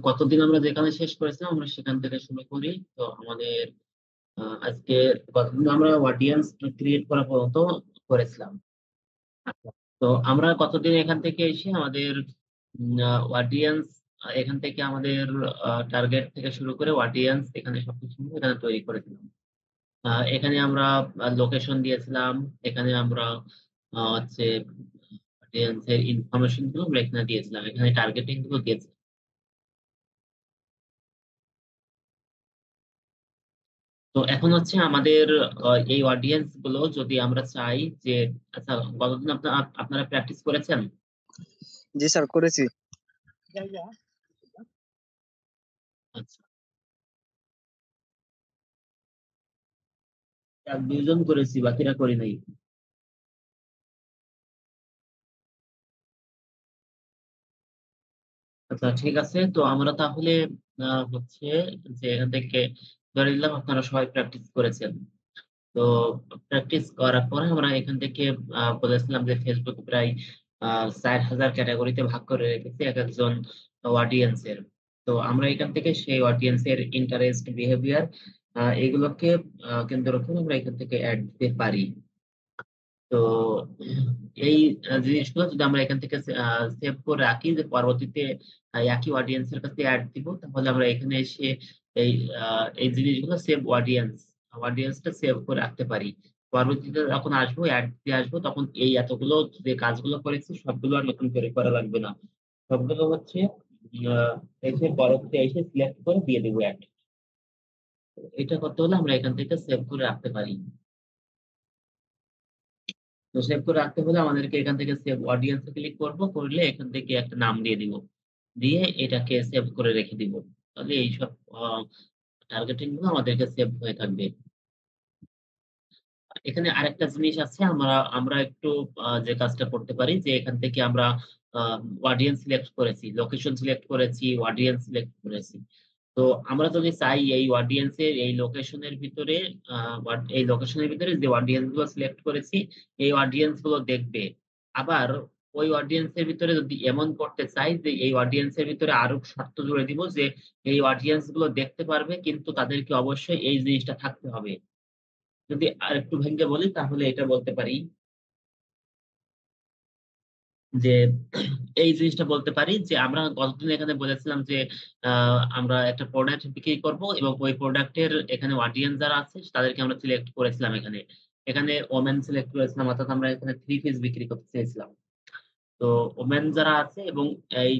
গতদিন আমরা যেখানে শেষ করেছিলাম আমরা সেখান থেকে শুরু করি। তো আমাদের আজকে গতদিন আমরা অডিয়েন্স ক্রিয়েট করা পর্যন্ত করেছিলাম। আচ্ছা। তো আমরা গতদিন এখান থেকে এসে আমাদের অডিয়েন্স এখান থেকে আমাদের টার্গেট থেকে শুরু করে অডিয়েন্স এখানে সবকিছু মিলে এখানে তৈরি করেছিলাম। এখানে আমরা লোকেশন দিয়েছিলাম। এখানে আমরা হচ্ছে অডিয়েন্স এর ইনফরমেশন গুলো আমরা এখানে দিয়েছিলাম। এখানে টার্গেটিং গুলো দিয়েছি। তো এখন হচ্ছে আমাদের এই অডিয়েন্স গুলো যদি আমরা চাই যে আচ্ছা গতদিন আপনারা প্র্যাকটিস করেছেন? জি স্যার, করেছি। আচ্ছা। ১-২ জন করেছি, বাকিরা করি নাই। আচ্ছা ঠিক আছে। তো আমরা তাহলে হচ্ছে যে এখান থেকে ধরে নিলাম আপনারা সবাই প্র্যাকটিস করেছেন। তো প্র্যাকটিস করার পরে আমরা এখান থেকে বলেছিলাম যে Facebook প্রায় ৪,০০০ ক্যাটেগরিতে ভাগ করে রেখেছি একেকজন অডিয়েন্স এর। তো আমরা এখান থেকে সেই অডিয়েন্স এর ইন্টারেস্ট, বিহেভিয়ার এগুলোকে কেন্দ্র করে আমরা এখান থেকে এড দিতে পারি। তো এই জিনিসগুলো যদি আমরা এখান থেকে সেভ করে রাখি যে পরবর্তীতে একই অডিয়েন্স এর কাছে এড দিব, তাহলে আমরা এখানে এসে এই এই জিনিসগুলো সেভ অডিয়েন্সটা সেভ করে রাখতে পারি। পরবর্তীতে যখন আসবো এড দিতে আসবো তখন এই এতগুলো যে কাজগুলো করেছি সবগুলো আর নতুন করে করা লাগবে না। সবগুলো হচ্ছে আ এসে পরবর্তীতে এসে সিলেক্ট করে দিয়ে দিব এড। এটা করতে হলে আমরা এখান থেকে সেভ করে রাখতে পারি। তো সেভ করে রাখতে হলে আমাদেরকে এখান থেকে সেভ অডিয়েন্স এ ক্লিক করব। করলে এখান থেকে একটা নাম দিয়ে দিব। দিয়ে এটাকে সেভ করে রেখে দিব। তাহলে এইসব আ টার্গেটিং গুলো আমাদেরকে সেভ হয়ে থাকবে। এখানে আরেকটা জিনিস আছে আমরা আমরা একটু যে কাজটা করতে পারি যে এখান থেকে আমরা আ অডিয়েন্স সিলেক্ট করেছি, লোকেশন সিলেক্ট করেছি, অডিয়েন্স সিলেক্ট করেছি। তো আমরা যদি চাই এই অডিয়েন্স এর এই লোকেশনের ভিতরে আ এই লোকেশনের ভিতরে যে অডিয়েন্স গুলো সিলেক্ট করেছি, এই অডিয়েন্স গুলো দেখবে। আবার ওই অডিয়েন্স এর ভিতরে যদি এমন করতে চাই যে এই অডিয়েন্স এর ভিতরে আরো শর্ত জুড়ে দিব যে এই অডিয়েন্স গুলো দেখতে পারবে কিন্তু তাদেরকে অবশ্যই এই জিনিসটা থাকতে হবে। যদি আরেকটু ভেঙে বলি তাহলে এটা বলতে পারি যে এই জিনিসটা বলতে পারি যে আমরা গতদিন এখানে বলেছিলাম যে আ আমরা একটা প্রোডাক্ট বিক্রি করব এবং ওই প্রোডাক্টের এখানে অডিয়েন্স যারা আছে তাদেরকে আমরা সিলেক্ট করেছিলাম এখানে। এখানে ওমেন সিলেক্ট করেছিলাম অর্থাৎ আমরা এখানে 3 পিস বিক্রি করতে চেয়েছিলাম। তো ওমেন যারা আছে এবং এই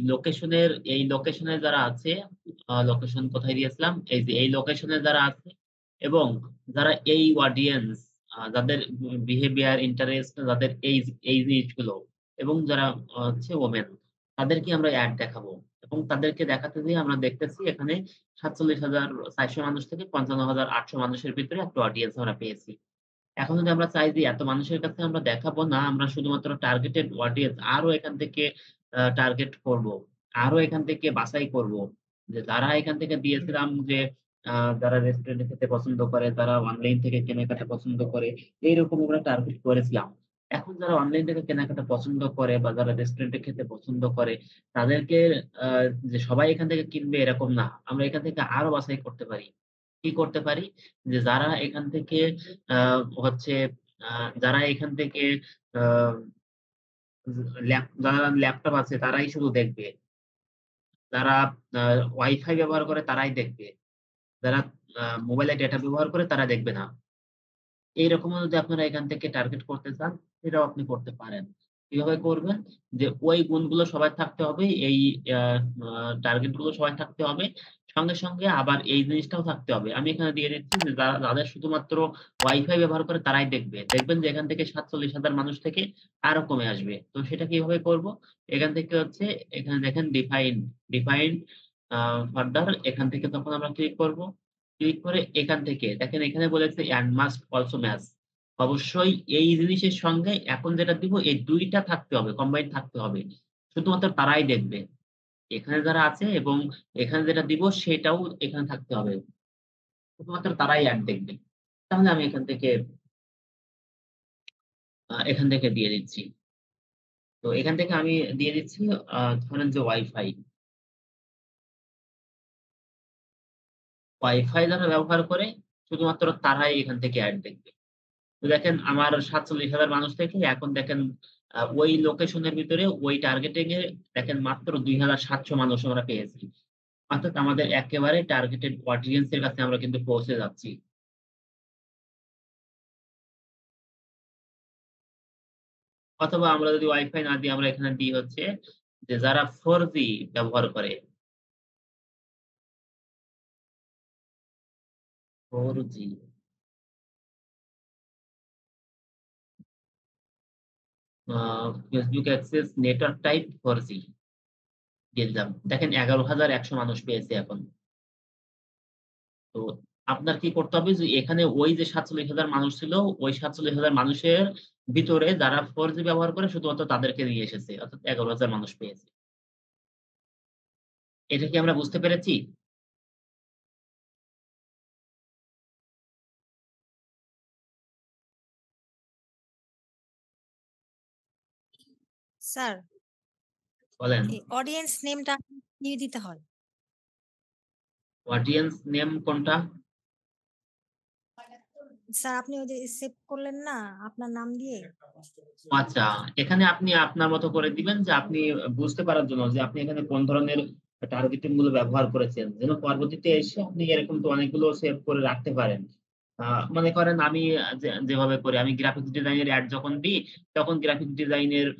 লোকেশনে যারা আছে, লোকেশন কোথায় দিয়েছিলাম? এই যে এই লোকেশনে যারা আছে এবং যারা এই অডিয়েন্স যাদের বিহেভিয়ার, ইন্টারেস্ট যাদের এই জিনিসগুলো এবং যারা হচ্ছে ওমেন তাদেরকে আমরা এড দেখাবো। এবং তাদেরকে দেখাতে যেয়ে আমরা দেখতেছি এখানে ৪৭,৪০০ মানুষ থেকে ৫৫,৮০০ মানুষের ভিতরে একটা অডিয়েন্স আমরা পেয়েছি। এখন যদি আমরা চাই যে এত মানুষের কাছে আমরা দেখাবো না, আমরা শুধুমাত্র টার্গেটেড অডিয়েন্স আরো এখান থেকে টার্গেট করব। আরো এখান থেকে বাছাই করব। যে যারা এখান থেকে দিয়েছিলাম যে আ যারা রেস্টুরেন্টে খেতে পছন্দ করে, যারা অনলাইন থেকে কেনাকাটা পছন্দ করে, এইরকম আমরা টার্গেট করেছিলাম। এখন যারা অনলাইন থেকে কেনাকাটা পছন্দ করে বা যারা রেস্টুরেন্টে খেতে পছন্দ করে, তাদেরকে আ যে সবাই এখান থেকে কিনবে এরকম না। আমরা এখান থেকে আরো বাছাই করতে পারি। কি করতে পারি? যে যারা এখান থেকে আ হচ্ছে আ যারা এখান থেকে আ যারা ল্যাপটপ আছে তারাই শুধু দেখবে। যারা আ ওয়াইফাই ব্যবহার করে তারাই দেখবে। যারা মোবাইলে ডেটা ব্যবহার করে তারা দেখবে না। এইরকমও যদি আপনারা এখান থেকে টার্গেট করতে চান, সেটাও আপনি করতে পারেন। কিভাবে করবেন? যে ওই গুণগুলো সবার থাকতে হবে, এই আ আ টার্গেট গুলো সবার থাকতে হবে। সঙ্গে আবার এই জিনিসটাও থাকতে হবে। আমি এখানে দিয়ে দিচ্ছি যে যাদের শুধুমাত্র ওয়াইফাই ব্যবহার করে তারাই দেখবে। দেখবেন যে এখান থেকে ৪৭,০০০ মানুষ থেকে আরো কমে আসবে। তো সেটা কিভাবে করব? এখান থেকে হচ্ছে এখানে দেখেন ডিফাইন্ড আ ফার্দার এখান থেকে তখন আমরা ক্লিক করব। ক্লিক করে এখান থেকে দেখেন এখানে বলেছে and must also match অবশ্যই এই জিনিসের সঙ্গে এখন যেটা দিব এই ২ টা থাকতে হবে, কম্বাইন থাকতে হবে। শুধুমাত্র তারাই দেখবে। এখানে যারা আছে এবং এখানে যেটা দিব সেটাও এখানে থাকতে হবে। শুধুমাত্র তারাই এড দেখবে। তাহলে আমি এখান থেকে দিয়ে দিচ্ছি। তো এখান থেকে আমি দিয়ে দিচ্ছি ধরেন যে ওয়াইফাই। ওয়াইফাই যারা ব্যবহার করে শুধুমাত্র তারাই এখান থেকে এড দেখবে। তো দেখেন আমার ৪৭,০০০ মানুষ থেকে এখন দেখেন ওই লোকেশনের ভিতরে ওই টার্গেটিং এ দেখেন মাত্র ২৭০০ মানুষ আমরা পেয়েছি। অর্থাৎ আমাদের একেবারে টার্গেটেড অডিয়েন্স এর কাছে আমরা কিন্তু পৌঁছে যাচ্ছি। অথবা আমরা যদি ওয়াইফাই না দিই আমরা এখানে দিই হচ্ছে যে যারা 4G ব্যবহার করে 4G আ Facebook access network type 4G দিয়ে দিলাম। দেখেন ১১,১০০ মানুষ পেয়েছে এখন। তো আপনার কি করতে হবে যে এখানে ওই যে ৪৭,০০০ মানুষ ছিল, ওই ৪৭,০০০ মানুষের ভিতরে যারা 4G ব্যবহার করে শুধুমাত্র তাদেরকে নিয়ে এসেছে। অর্থাৎ ১১,০০০ মানুষ পেয়েছে। এটা কি আমরা বুঝতে পেরেছি? স্যার, বলেন। এই অডিয়েন্স নেমটা কি দিতে হয়? অডিয়েন্স নেম কোনটা? স্যার, আপনি ওই যে সেভ করলেন না আপনার নাম দিয়ে? আচ্ছা, এখানে আপনি আপনার মতো করে দিবেন যে আপনি বুঝতে পারার জন্য যে আপনি এখানে কোন ধরনের টার্গেটিং গুলো ব্যবহার করেছেন। যেন পরবর্তীতে এসে আপনি এরকম তো অনেকগুলো সেভ করে রাখতে পারেন। আ মনে করেন আমি যেভাবে করি আমি গ্রাফিক্স ডিজাইন এর এড যখন দিই, তখন গ্রাফিক ডিজাইন এর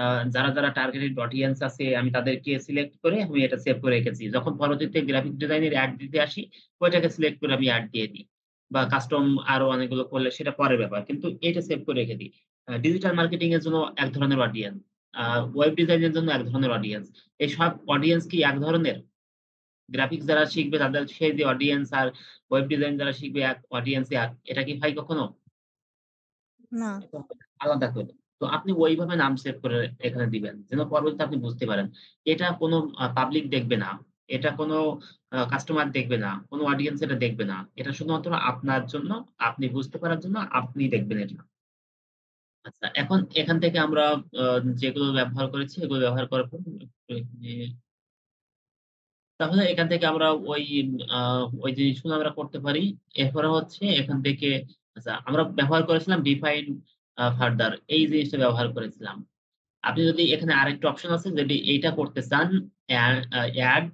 আ যারা টার্গেটেড অডিয়েন্স আছে আমি তাদেরকে সিলেক্ট করে আমি এটা সেভ করে রেখেছি। যখন পরবর্তীতে গ্রাফিক ডিজাইন এর এড দিতে আসি, ওইটাকে সিলেক্ট করে আমি এড দিয়ে দিই। বা কাস্টম আরো অনেকগুলো করলে সেটা পরের ব্যাপার। কিন্তু এটা সেভ করে রেখে দিই। ডিজিটাল মার্কেটিং এর জন্য এক ধরনের অডিয়েন্স, আ ওয়েব ডিজাইন এর জন্য এক ধরনের অডিয়েন্স। এই সব অডিয়েন্স কি এক ধরনের? গ্রাফিক্স যারা শিখবে তাদের সেই যে অডিয়েন্স আর ওয়েব ডিজাইন যারা শিখবে এক অডিয়েন্স এক। এটা কি হয় কখনো? না। এটা হবে আলাদা করে। তো আপনি ওইভাবে নাম সেভ করে এখানে দিবেন। যেন পরবর্তীতে আপনি বুঝতে পারেন। এটা কোনো পাবলিক দেখবে না। এটা কোনো কাস্টমার দেখবে না। কোনো অডিয়েন্স এটা দেখবে না। এটা শুধুমাত্র আপনার জন্য, আপনি বুঝতে পারার জন্য আপনি দেখবেন এটা। আচ্ছা, এখন এখান থেকে আমরা আ যেগুলো ব্যবহার করেছি এগুলো ব্যবহার করার পর এখানে তাহলে এখান থেকে আমরা আ ওই জিনিসগুলো আমরা করতে পারি। এরপরে হচ্ছে এখান থেকে আচ্ছা আমরা ব্যবহার করেছিলাম ডিফাইন ফার্দার এই জিনিসটা ব্যবহার করেছিলাম। আপনি যদি এখানে আরেকটা অপশন আছে যদি এইটা করতে চান এড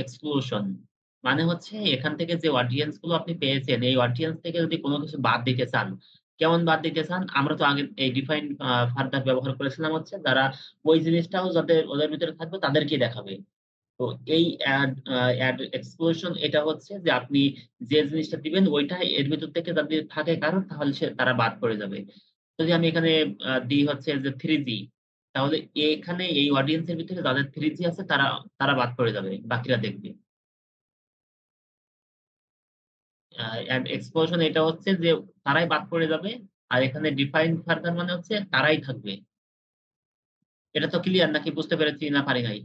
এক্সক্লুশন মানে হচ্ছে এখান থেকে যে অডিয়েন্স গুলো আপনি পেয়েছেন, এই অডিয়েন্স থেকে যদি কোন কিছু বাদ দিতে চান, কেমন বাদ দিতে চান? আমরা তো আগে এই ডিফাইন ফার্দার ব্যবহার করেছিলাম হচ্ছে যারা ওই জিনিসটাও যাতে ওদের ভিতরে থাকবে তাদেরকেই দেখাবে। তো এই এড এক্সক্লুশন এটা হচ্ছে যে আপনি যে জিনিসটা দিবেন ওইটা এর ভিতর থেকে যদি থাকে কারো তাহলে তারা বাদ পড়ে যাবে। যদি আমি এখানে দিই হচ্ছে যে 3G তাহলে এখানে এই অডিয়েন্স এর ভিতরে যাদের 3G আছে তারা বাদ পড়ে যাবে। বাকিরা দেখবে। এন্ড এক্সক্লুশন এটা হচ্ছে যে তারাই বাদ পড়ে যাবে। আর এখানে ডিফাইন ফার্দার মানে হচ্ছে তারাই থাকবে। এটা তো ক্লিয়ার নাকি বুঝতে পেরেছি না পারি নাই?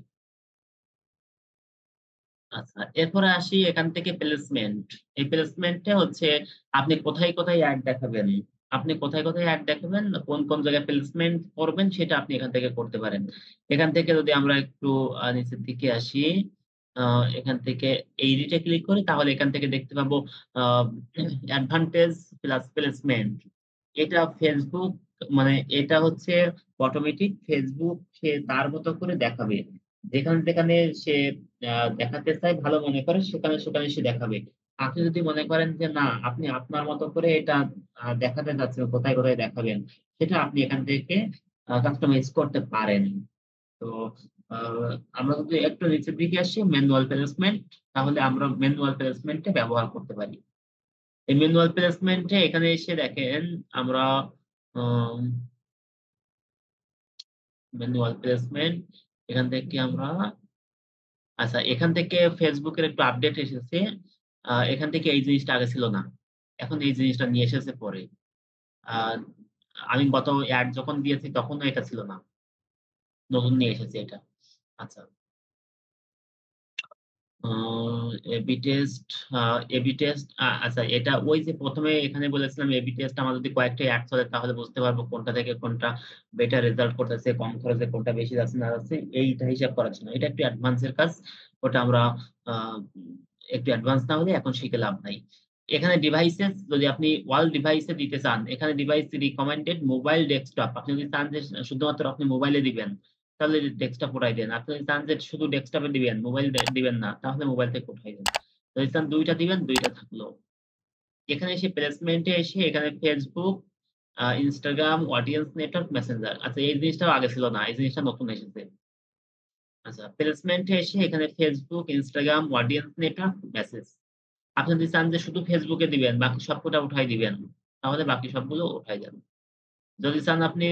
আচ্ছা, এরপরে আসি এখান থেকে প্লেসমেন্ট। এই প্লেসমেন্টে হচ্ছে আপনি কোথায় এড দেখাবেন। আপনি কোথায় এড দেখাবেন, কোন জায়গায় প্লেসমেন্ট করবেন সেটা আপনি এখান থেকে করতে পারেন। এখান থেকে যদি আমরা একটু নিচের দিকে আসি, আ এখান থেকে এই এডিটে ক্লিক করি তাহলে এখান থেকে দেখতে পাবো আ অ্যাডভান্টেজ প্লাস প্লেসমেন্ট। এটা Facebook মানে এটা হচ্ছে অটোমেটিক Facebook সে তার মতো করে দেখাবে। যেখানে সে দেখাতে চায় ভালো মনে করে সেখানে সে দেখাবে। আপনি যদি মনে করেন যে না আপনি আপনার মতো করে এটা দেখাতে চাচ্ছেন কোথায় দেখাবেন, সেটা আপনি এখান থেকে কাস্টমাইজ করতে পারেন। তো আ আমরা যদি একটু নিচের দিকে আসি ম্যানুয়াল প্লেসমেন্ট তাহলে আমরা ম্যানুয়াল প্লেসমেন্ট টা ব্যবহার করতে পারি। এই ম্যানুয়াল প্লেসমেন্ট এ এখানে এসে দেখেন আমরা আম ম্যানুয়াল প্লেসমেন্ট এখান থেকে আমরা আচ্ছা এখান থেকে Facebook এর একটু আপডেট এসেছে। এখান থেকে এই জিনিসটা আগে ছিল না। এখন এই জিনিসটা নিয়ে এসেছে পরে। আ আমি গত এড যখন দিয়েছি তখনও এটা ছিল না। নতুন নিয়ে এসেছে এটা। আচ্ছা। আ এবি টেস্ট আ এবি টেস্ট আচ্ছা এটা ওই যে ১ম এ এখানে বলেছিলাম এবি টেস্ট আমার যদি কয়েকটা এড চলে তাহলে বুঝতে পারবো কোনটা থেকে কোনটা বেটার রেজাল্ট করতেছে, কম খরচে কোনটা বেশি যাচ্ছে না যাচ্ছে এইটা হিসাব করার জন্য। এটা একটু অ্যাডভান্স এর কাজ। ওটা আমরা আ একটু অ্যাডভান্স না হলে এখন শিখে লাভ নাই। এখানে ডিভাইসেস যদি আপনি অল ডিভাইসে দিতে চান, এখানে ডিভাইস রিকমেন্ডেড মোবাইল ডেস্কটপ। আপনি যদি চান যে শুধুমাত্র আপনি মোবাইলে দিবেন, তাহলে ডেস্কটপ উঠাই দেন। আপনি যদি চান যে শুধু ডেস্কটপে দিবেন, মোবাইল দিবেন না, তাহলে মোবাইল থেকে উঠাই দেন। যদি চান ২ টা দিবেন, ২ টা থাকলো। এখানে এসে প্লেসমেন্টে এসে এখানে Facebook, Instagram, audience network, Messenger. আচ্ছা এই জিনিসটাও আগে ছিল না। এই জিনিসটা নতুন এসেছে। আচ্ছা প্লেসমেন্টে এসে এখানে Facebook, Instagram, audience network, message. আপনি যদি চান যে শুধু Facebook এ দিবেন, বাকি সবকটা উঠাই দিবেন, তাহলে বাকি সবগুলো উঠাই দেন। যদি চান আপনি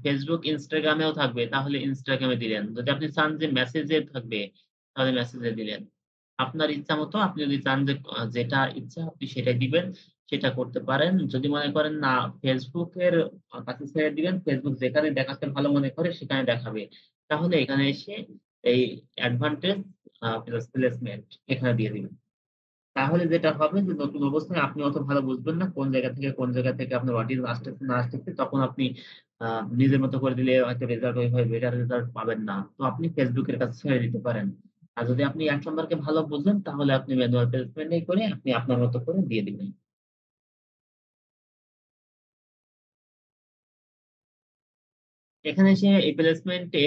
Facebook, Instagram এও থাকবে, তাহলে Instagram এ দিলেন। যদি আপনি চান যে মেসেজে থাকবে, তাহলে মেসেজে দিলেন। আপনার ইচ্ছা মতো আপনি যদি চান যে যেটা ইচ্ছা আপনি সেটাই দিবেন, সেটা করতে পারেন। যদি মনে করেন না Facebook এর কাছে ছেড়ে দিবেন, Facebook যেখানে দেখাতে ভালো মনে করে সেখানে দেখাবে। তাহলে এখানে এসে এই অ্যাডভান্টেজ প্লাস প্লেসমেন্ট এখানে দিয়ে দিবেন। তাহলে যেটা হবে যে নতুন অবস্থায় আপনি অত ভালো বুঝবেন না কোন জায়গা থেকে আপনার অডিয়েন্স আসতেছে না আসতেছে। তখন আপনি আ নিজের মতো করে দিলে হয়তো রেজাল্ট ওইভাবে বেটার রেজাল্ট পাবেন না। তো আপনি Facebook এর কাছে ছেড়ে দিতে পারেন। আর যদি আপনি অ্যাড সম্পর্কে ভালো বুঝেন তাহলে আপনি ম্যানুয়াল প্লেসমেন্ট এই করে আপনি আপনার মতো করে দিয়ে দিবেন। এখানে এসে এই প্লেসমেন্টে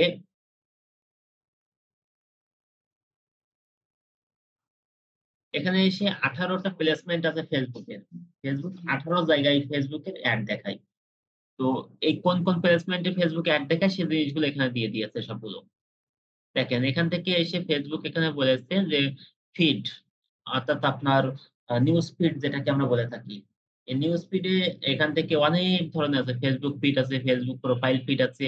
এখানে এসে ১৮ টা প্লেসমেন্ট আছে Facebook এর। Facebook ১৮ জায়গায় Facebook এর অ্যাড দেখায়। তো এই কোন প্লেসমেন্টে Facebook এ অ্যাড দেখায় সে জিনিসগুলো এখানে দিয়ে দিয়েছে সবগুলো। দেখেন এখান থেকে এসে Facebook এখানে বলেছে যে ফিড অর্থাৎ আপনার নিউজ ফিড যেটাকে আমরা বলে থাকি। এই নিউজ ফিডে এখান থেকে অনেক ধরনের আছে। Facebook ফিড আছে, Facebook প্রোফাইল ফিড আছে,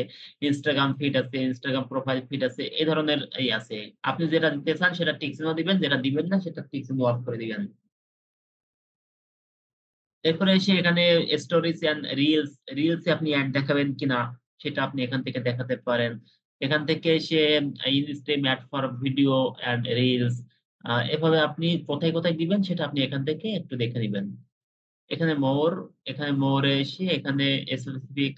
Instagram ফিড আছে, Instagram প্রোফাইল ফিড আছে। এই ধরনের আছে। আপনি যেটা দিতে চান সেটা টিক চিহ্ন দিবেন, যেটা দিবেন না সেটা টিক চিহ্ন অফ করে দিবেন। এরপরে এসে এখানে স্টোরিজ অ্যান্ড রিলস এ আপনি অ্যাড দেখাবেন কিনা সেটা আপনি এখান থেকে দেখাতে পারেন। এখান থেকে এসে instream add for video and reels এভাবে আপনি কোথায় দিবেন সেটা আপনি এখান থেকে একটু দেখে নিবেন। এখানে মোর, এখানে মোর এ এসে এখানে specific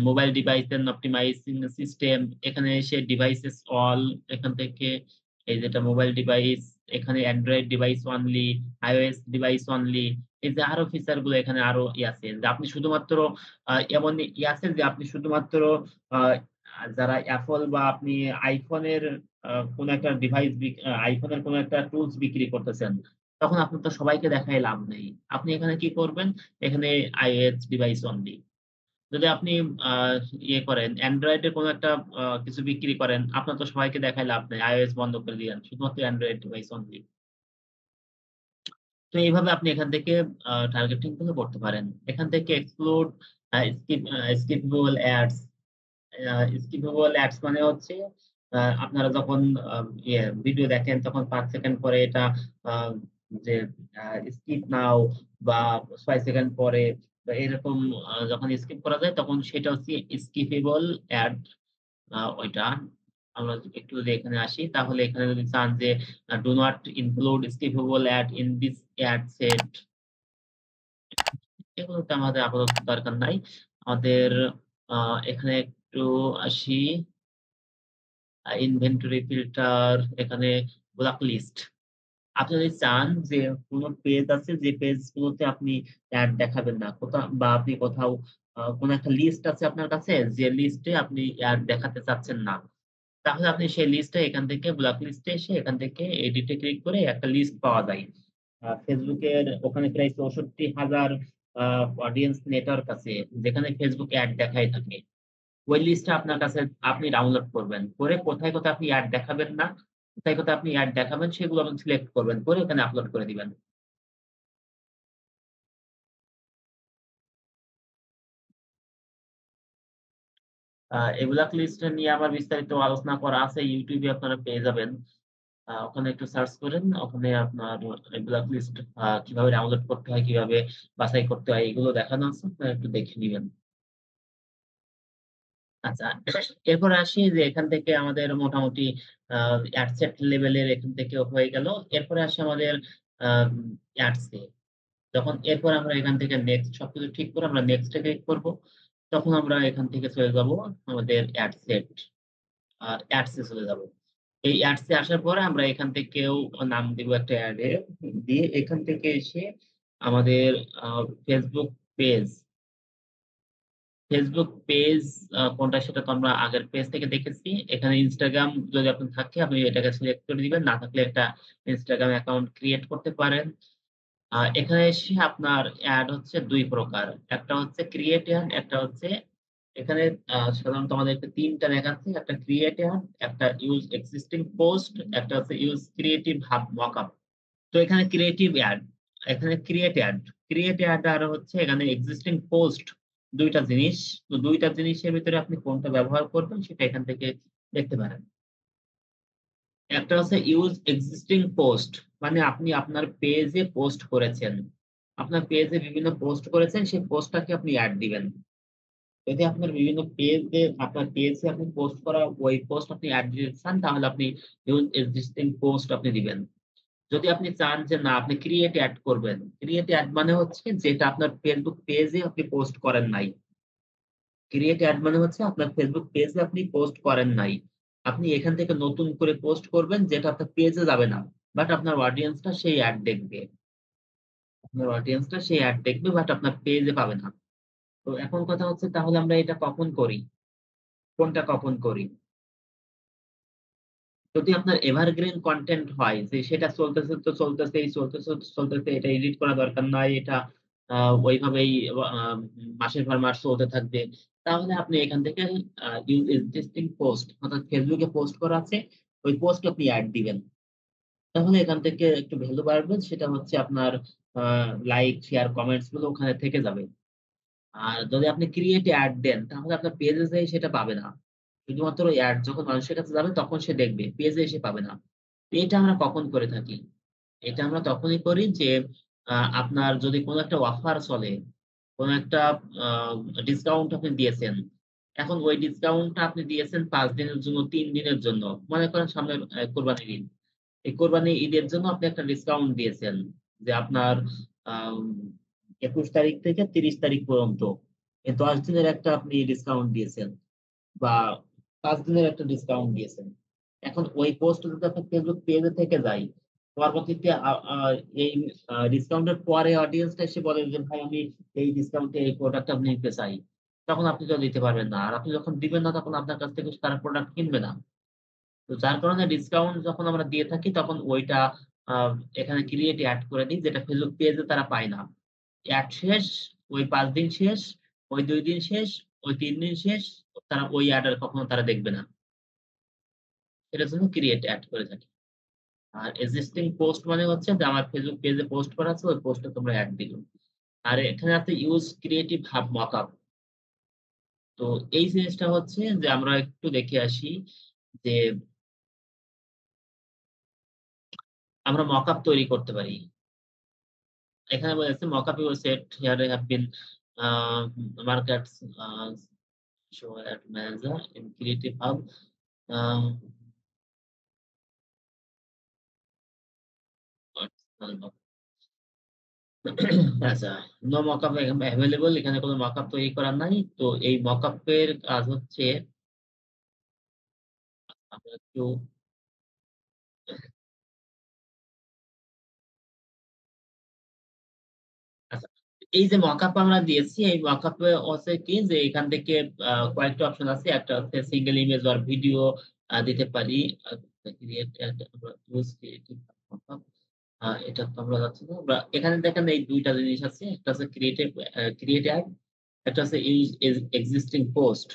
mobile device and optimizing system এখানে এসে ডিভাইসেস অল এখান থেকে এই যেটা মোবাইল ডিভাইস এখানে Android device only, iOS device only এই যে আরো ফিচার গুলো এখানে আরো আছে যে আপনি শুধুমাত্র এমন আছে যে আপনি শুধুমাত্র আ যারা Apple বা আপনি iPhone এর কোন একটা ডিভাইস iPhone এর কোন একটা টুলস বিক্রি করতেছেন। তখন আপনার তো সবাইকে দেখায় লাভ নেই। আপনি এখানে কি করবেন? এখানে iOS ডিভাইস অনলি। যদি আপনি আ ইয়ে করেন Android এর কোনো একটা কিছু বিক্রি করেন, আপনার তো সবাইকে দেখায় লাভ নেই। iOS বন্ধ করে দিলেন। শুধুমাত্র Android ডিভাইস অনলি। তো এইভাবে আপনি এখান থেকে টার্গেটিং গুলো করতে পারেন। এখান থেকে এক্সক্লুড স্কিপেবল অ্যাডস আ স্কিপেবল অ্যাডস মানে হচ্ছে আপনারা যখন আ ভিডিও দেখেন তখন ৫ সেকেন্ড পরে এটা আ যে আ স্কিপ নাও বা ৬ সেকেন্ড পরে বা এরকম যখন স্কিপ করা যায় তখন সেটা হচ্ছে স্কিপেবল অ্যাড ওইটা। আমরা একটু যদি এখানে আসি তাহলে এখানে যদি চান যে do not include skippable ad in this ad set এগুলোতে আমাদের আপাতত দরকার নাই। আমাদের আ এখানে একটু আসি। ইনভেন্টরি ফিল্টার এখানে ব্লক লিস্ট। আপনি যদি চান যে কোন পেজ আছে যে পেজ গুলোতে আপনি এড দেখাবেন না। বা আপনি কোথাও কোন একটা লিস্ট আছে আপনার কাছে যে লিস্টে আপনি এড দেখাতে চাচ্ছেন না। তাহলে আপনি সেই লিস্টটা এখান থেকে ব্লক লিস্টে এসে এখান থেকে এডিট এ ক্লিক করে একটা লিস্ট পাওয়া যায়। Facebook এর ওখানে প্রায় ৬৪,০০০ আ অডিয়েন্স নেটওয়ার্ক আছে যেখানে Facebook এড দেখাই থাকে। ওই লিস্টটা আপনার কাছে আপনি ডাউনলোড করবেন। করে কোথায় আপনি এড দেখাবেন না, কোথায় আপনি এড দেখাবেন সেগুলো আপনি সিলেক্ট করবেন। করে ওখানে আপলোড করে দিবেন। এই ব্লক লিস্ট নিয়ে আমার বিস্তারিত আলোচনা করা আছে। YouTube এ আপনারা পেয়ে যাবেন। ওখানে একটু সার্চ করেন। ওখানে আপনার এই ব্লক লিস্ট কিভাবে ডাউনলোড করতে হয়, কিভাবে বাছাই করতে হয় এগুলো দেখানো আছে। আপনারা একটু দেখে নিবেন। আচ্ছা, এরপরে আসি যে এখান থেকে আমাদের মোটামুটি আ অ্যাডসেট লেভেলের এখান থেকে হয়ে গেল। এরপরে আসে আমাদের আম অ্যাডসে। যখন এরপর আমরা এখান থেকে নেক্সট সবকিছু ঠিক করে আমরা নেক্সট এ ক্লিক করব। তখন আমরা এখান থেকে চলে যাব আমাদের অ্যাডসেট অ্যাডস এ চলে যাব। এই অ্যাডস এ আসার পরে আমরা এখান থেকেও নাম দিব একটা অ্যাড এর। দিয়ে এখান থেকে এসে আমাদের Facebook পেজ Facebook পেজ কোনটা সেটা তো আমরা আগের পেজ থেকে দেখেছি। এখানে Instagram যদি আপনার থাকে আপনি এটাকে সিলেক্ট করে দিবেন। না থাকলে একটা Instagram অ্যাকাউন্ট ক্রিয়েট করতে পারেন। এখানে এসে আপনার এড হচ্ছে ২ প্রকার। একটা হচ্ছে ক্রিয়েট এড, একটা হচ্ছে এখানে সাধারণত আমাদেরকে ৩ টা দেখাচ্ছে। একটা ক্রিয়েট এড, একটা ইউজ এক্সিস্টিং পোস্ট, একটা হচ্ছে ইউজ ক্রিয়েটিভ হাব মকআপ। তো এখানে ক্রিয়েটিভ এড, এখানে ক্রিয়েট এড। ক্রিয়েট এড আর হচ্ছে এখানে এক্সিস্টিং পোস্ট ২ টা জিনিস। তো ২ টা জিনিসের ভিতরে আপনি কোনটা ব্যবহার করবেন সেটা এখান থেকে দেখতে পারেন। একটা হচ্ছে ইউজ এক্সিস্টিং পোস্ট মানে আপনি আপনার পেজে পোস্ট করেছেন। আপনার পেজে বিভিন্ন পোস্ট করেছেন, সেই পোস্টটাকে আপনি এড দিবেন। যদি আপনার বিভিন্ন পেজে আপনার পেজে আপনি পোস্ট করা ওই পোস্ট আপনি এড দিতে চান তাহলে আপনি ইউজ এক্সিস্টিং পোস্ট আপনি দিবেন। যদি আপনি চান যে না আপনি ক্রিয়েট এড করবেন। ক্রিয়েট এড মানে হচ্ছে যেটা আপনার Facebook পেজে আপনি পোস্ট করেন নাই। ক্রিয়েট এড মানে হচ্ছে আপনার Facebook পেজে আপনি পোস্ট করেন নাই। আপনি এখান থেকে নতুন করে পোস্ট করবেন যেটা আপনার পেজে যাবে না। বাট আপনার অডিয়েন্সটা সেই এড দেখবে। আপনার অডিয়েন্সটা সেই এড দেখবে বাট আপনার পেজে পাবে না। তো এখন কথা হচ্ছে তাহলে আমরা এটা কখন করি? কোনটা কখন করি? যদি আপনার এভারগ্রিন কনটেন্ট হয় যে সেটা চলতেছে তো চলতেছেই, চলতেছে তো চলতেছে, এটা এডিট করা দরকার নাই। এটা আ ওইভাবেই আ মাসের পর মাস চলতে থাকবে। তাহলে আপনি এখান থেকে ইউজ এক্সিস্টিং পোস্ট অর্থাৎ Facebook এ পোস্ট করা আছে, ওই পোস্টে আপনি এড দিবেন। তাহলে এখান থেকে একটু ভ্যালু বাড়বে। সেটা হচ্ছে আপনার আ লাইক, শেয়ার, কমেন্টস গুলো ওখানে থেকে যাবে। আর যদি আপনি ক্রিয়েট এড দেন তাহলে আপনার পেজে যেয়ে সেটা পাবে না। শুধুমাত্র এড যখন মানুষের কাছে যাবে তখন সে দেখবে। পেজে এসে পাবে না। তো এটা আমরা কখন করে থাকি? এটা আমরা তখনই করি যে আপনার যদি কোন একটা অফার চলে, কোন একটা আ ডিসকাউন্ট আপনি দিয়েছেন। এখন ওই ডিসকাউন্টটা আপনি দিয়েছেন ৫ দিনের জন্য, ৩ দিনের জন্য। মনে করেন সামনে কোরবানির ঈদ। এই কোরবানি ঈদের জন্য আপনি একটা ডিসকাউন্ট দিয়েছেন। যে আপনার আম ২১ তারিখ থেকে ৩০ তারিখ পর্যন্ত। এই ১০ দিনের একটা আপনি ডিসকাউন্ট দিয়েছেন বা ৫ দিনের একটা ডিসকাউন্ট দিয়েছেন। এখন ওই পোস্ট যদি আপনার Facebook পেজে থেকে যায়, পরবর্তীতে আ আ এই ডিসকাউন্টের পরে অডিয়েন্সটা এসে বলে যে, "ভাই আমি এই ডিসকাউন্টে এই প্রোডাক্টটা আমি নিতে চাই।" তখন আপনি তো দিতে পারবেন না। আর আপনি যখন দিবেন না তখন আপনার কাছ থেকে তারা প্রোডাক্ট কিনবে না। তো যার কারণে ডিসকাউন্ট যখন আমরা দিয়ে থাকি তখন ওইটা আ এখানে ক্রিয়েট এড করে দিই যেটা Facebook পেজে তারা পায় না। এড শেষ, ওই ৫ দিন শেষ, ওই ২ দিন শেষ, ওই ৩ দিন শেষ, তারা ওই এড আর কখনো তারা দেখবে না। এটার জন্য ক্রিয়েট এড করে থাকি। আর এক্সিস্টিং পোস্ট মানে হচ্ছে যে আমার Facebook পেজে পোস্ট করা আছে ওই পোস্টে তোমরা এড দিলো। আর এখানে আছে ইউস ক্রিয়েটিভ হাব মকআপ। তো এই জিনিসটা হচ্ছে যে আমরা একটু দেখে আসি যে আমরা মকআপ তৈরি করতে পারি। এখানে বলেছে mockup your set here have been a markets a show at manager in creative hub uh আচ্ছা, নো মকআপ এভেইলেবল এখানে কোন মকআপ তৈরি করা নাই। তো এই মকআপ এর কাজ হচ্ছে আমরা একটু আচ্ছা, এই যে মকআপ আমরা দিয়েছি এই মকআপ এ হচ্ছে কি যে এখান থেকে কয়েকটা অপশন আছে। একটা হচ্ছে সিঙ্গল ইমেজ অর ভিডিও দিতে পারি। আ ক্রিয়েট এন্ড আমরা ইউজ ক্রিয়েটিভ মকআপ এটা তো আমরা যাচ্ছি না। আমরা এখানে দেখেন এই ২ টা জিনিস আছে। একটা হচ্ছে ক্রিয়েট এড, একটা হচ্ছে ইউজ এক্সিস্টিং পোস্ট।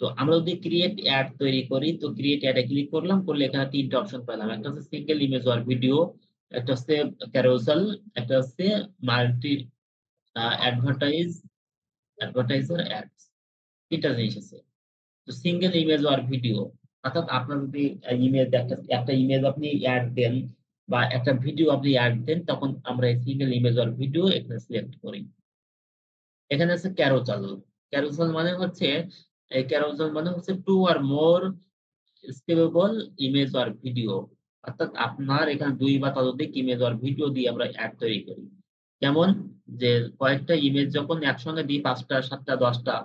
তো আমরা যদি ক্রিয়েট এড তৈরি করি তো ক্রিয়েট এড এ ক্লিক করলাম। করলে এখানে ৩ টা অপশন পেলাম। একটা হচ্ছে সিঙ্গল ইমেজ অর ভিডিও, একটা হচ্ছে ক্যারোসেল, একটা হচ্ছে মাল্টি অ্যাডভার্টাইজ, অ্যাডভার্টাইজার অ্যাডস ৩ টা জিনিস আছে। তো সিঙ্গল ইমেজ অর ভিডিও অর্থাৎ আপনার যদি ইমেজ একটা ইমেজ আপনি এড দেন বা একটা ভিডিও আপনি এড দেন তখন আমরা এই সিঙ্গল ইমেজ অর ভিডিও এখানে সিলেক্ট করি। এখানে আছে ক্যারোসেল। ক্যারোসেল মানে হচ্ছে এই ক্যারোসেল মানে হচ্ছে 2 or more scalable image or video. অর্থাৎ আপনার এখানে ২ বা ততোধিক ইমেজ অর ভিডিও দিয়ে আমরা এড তৈরি করি। যেমন যে কয়েকটা ইমেজ যখন একসঙ্গে দিই ৫ টা, ৭ টা, ১০ টা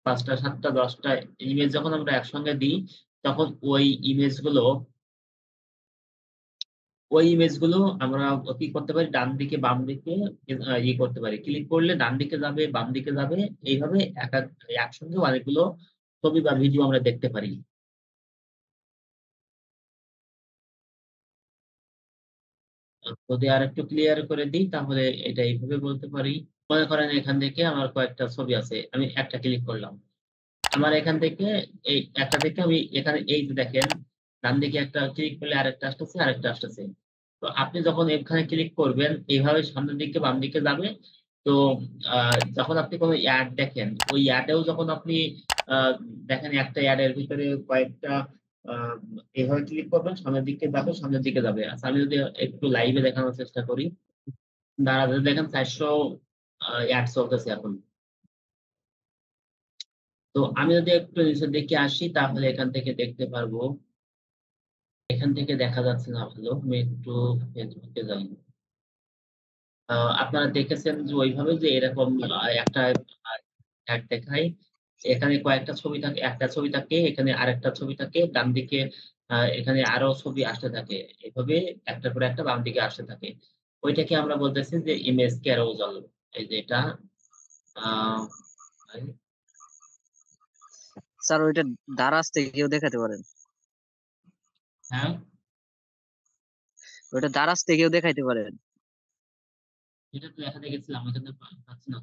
৫ টা, ৭ টা, ১০ টা ইমেজ যখন আমরা একসঙ্গে দিই, তখন ওই ইমেজগুলো আমরা কি করতে পারি, ডান দিকে বাম দিকে করতে পারি। ক্লিক করলে ডান দিকে যাবে, বাম দিকে যাবে। এইভাবে একসঙ্গে অনেকগুলো ছবি বা ভিডিও আমরা দেখতে পারি। যদি আরেকটু ক্লিয়ার করে দিই তাহলে এটা এইভাবে বলতে পারি। মনে করেন এখান থেকে আমার কয়েকটা ছবি আছে। আমি একটা ক্লিক করলাম। আমার এখান থেকে এই একটা থেকে আমি এখানে এই যে দেখেন ডান দিকে একটা ক্লিক করলে আরেকটা আসতেছে, আরেকটা আসতেছে। তো আপনি যখন এখানে ক্লিক করবেন এইভাবে সামনের দিকে বাম দিকে যাবে। তো যখন আপনি কোনো অ্যাড দেখেন ওই অ্যাডেও যখন আপনি আহ, দেখেন একটা অ্যাডের ভিতরে কয়েকটা আহ, এইভাবে ক্লিক করবেন সামনের দিকে যাবে, সামনের দিকে যাবে। আচ্ছা আমি যদি একটু লাইভে দেখানোর চেষ্টা করি, দাঁড়াতে দেখেন 400 অ্যাড চলতেছে এখন। তো আমি যদি একটু নিচের দিকে আসি তাহলে এখান থেকে দেখতে পারবো। এখান থেকে দেখা যাচ্ছে না ভালো, আমি একটু ফেসবুকে যাই। আপনারা দেখেছেন যে ওইভাবে যে এরকম একটা অ্যাড দেখায়। এখানে কয়েকটা ছবি থাকে, একটা ছবি থাকে, এখানে আরেকটা ছবি থাকে, ডান দিকে এখানে আরো ছবি আসতে থাকে। এভাবে একটার পর একটা বাম দিকে আসতে থাকে। ওইটাকে আমরা বলতেছি যে ইমেজ ক্যারোজাল। এই যে এটা আহ, স্যার ওইটা দারাজ থেকেও দেখাতে পারেন। হ্যাঁ, ওইটা দারাজ থেকেও দেখাইতে পারেন। এটা তো দেখাতে গেছিলাম, এখানে পাচ্ছি না।